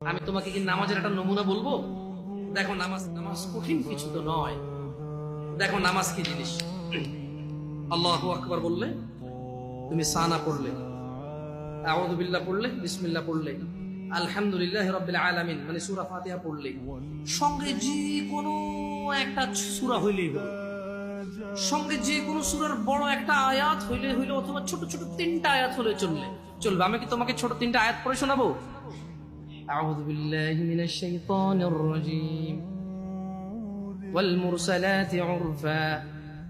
আমি তোমাকে কি নামাজের একটা নমুনা বলবো? দেখো নামাজ নামাজ কঠিন কিছু তো নয়। দেখো নামাজ কি জিনিস। আল্লাহু আকবার বললে, তুমি সানা পড়লে, আউযু বিল্লাহ পড়লে, বিসমিল্লাহ পড়লে, আলহামদুলিল্লাহি রাব্বিল আলামিন মানে সূরা ফাতিহা পড়লে, সঙ্গে যে কোনো একটা সূরা হইলেই হলো, সঙ্গে যে কোনো সূরার বড় একটা আয়াত হইলে হইলো, অথবা ছোট ছোট তিনটা আয়াত হলে চলবে। আমি কি তোমাকে ছোট তিনটা আয়াত পড়ে শোনাবো? আউযু বিল্লাহি মিনাশ শাইতানির রাজীম। ওয়াল মুরসালাতি উরফা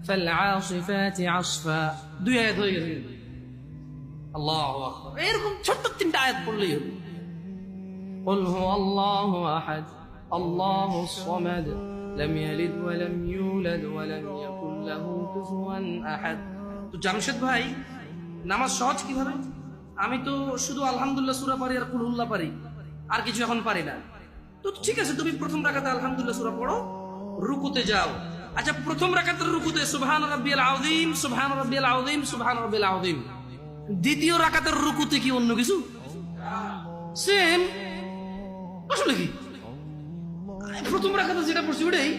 ফাল আসিফাতি আসফা। দুই আয়াত হয়ে গেছে। আল্লাহু আকবার। এরকম ছোট তিনটা আয়াত পড়লেই হবে। কুল হুয়াল্লাহু আহাদ আল্লাহুস সামাদ লাম ইয়ালিদ ওয়া লাম ইউলাদ ওয়া লাম ইয়াকুল লাহু কুফুয়ান আহাদ। তো জামশেদ ভাই, নামাজ সহজ কিভাবে? আমি তো শুধু আলহামদুলিল্লাহ সূরা পারি আর কুল হুল্লাহ পারি, আর কিছু এখন পারি না। তো ঠিক আছে, তুমি প্রথম রাকাতে আলহামদুলিল্লাহ সূরা পড়ো, রুকুতে যাও। আচ্ছা, প্রথম রাকাতের রুকুতে সুবহান রাব্বিয়াল আযীম, সুবহান রাব্বিয়াল আযীম, সুবহান রাব্বিয়াল আযীম। দ্বিতীয় রাকাতের রুকুতে কি অন্য কিছু? সেম। আসলে কি প্রথম রাকাতে যেটা পড়ছি ওটাই,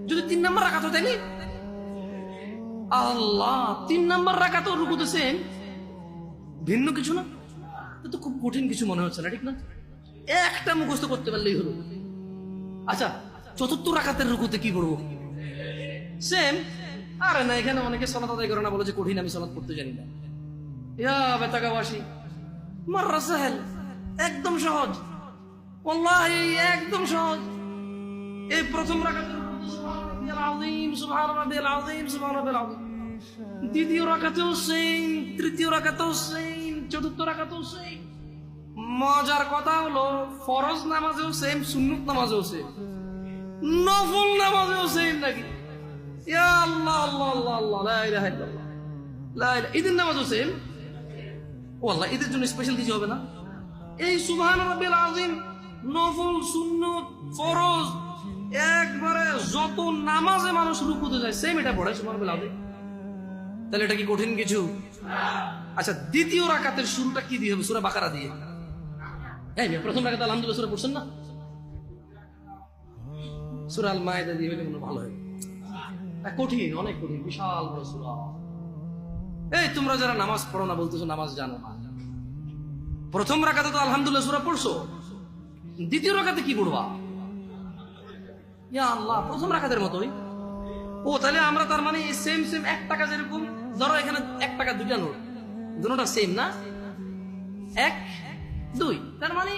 যদি 3 নাম্বার রাকাত হয় তাইলে আল্লাহ 3 নাম্বার রাকাত রুকুতে সেম, ভিন্ন কিছু না। তো খুব কঠিন কিছু মনে হচ্ছে না, ঠিক না? একটা মুখস্থ করতে পারলেই হলো। আচ্ছা, চতুর্থ রাকাতের রুকুতে কি করবো? সেম। আরে না, এখানে অনেকে সালাত আদায় করে না, বলে যে কঠিন, আমি সালাত করতে জানি না। ইয়া বেতাগাবাসী, মাররা সাহেল, একদম সহজ, ওয়াল্লাহি একদম সহজ। এই প্রথম রাকাতের রুকুতে সুবহান রাব্বিয়াল আযীম, সুবহান রাব্বিয়াল আযীম, সুবহান রাব্বিয়াল আযীম। দ্বিতীয় রাকাতেও সেম, তৃতীয় রাকাতেও সেম, চতুর্থ রাকাতেও সেম। মজার কথা হলো, ফরজ নামাজেও সেম, সুন্নত নামাজেও সেম, নফল নামাজেও সেম নাকি? ইয়া আল্লাহ আল্লাহ আল্লাহ আল্লাহ, লা ইলাহা ইল্লাল্লাহ, লা ইলাহা। ঈদের নামাজও সেম। ও আল্লাহ, ঈদের জন্য স্পেশাল কিছু হবে না? এই সুবহান রাব্বিল আযীম, নফল, সুন্নত, ফরজ, একবারে যত নামাজে মানুষ রুকুতে যায় সেম এটা পড়ে সুবহান রাব্বিল আযীম। তাহলে এটা কি কঠিন কিছু? আচ্ছা, দ্বিতীয় রাকাতের শুরুটা কি দিয়ে হবে? সূরা বাকারা দিয়ে। এই প্রথম রাকাতে আলহামদুলিল্লাহ সূরা পড়ছেন না? সূরা আল মায়েদা দিয়ে হলে মনে ভালো হয়। কঠিন, অনেক কঠিন, বিশাল বড় সূরা। এই তোমরা যারা নামাজ পড়ো না বলতেছো নামাজ জানো না, প্রথম রাকাতে তো আলহামদুলিল্লাহ সূরা পড়ছো, দ্বিতীয় রাকাতে কি পড়বা? ইয়া আল্লাহ, প্রথম রাকাতের মতোই। ও তাহলে আমরা তার মানে সেম সেম 1 টাকা, যেরকম ধরো এখানে 1 টাকা 2টা নোট, দুটোটা সেম না, 1 2, তার মানে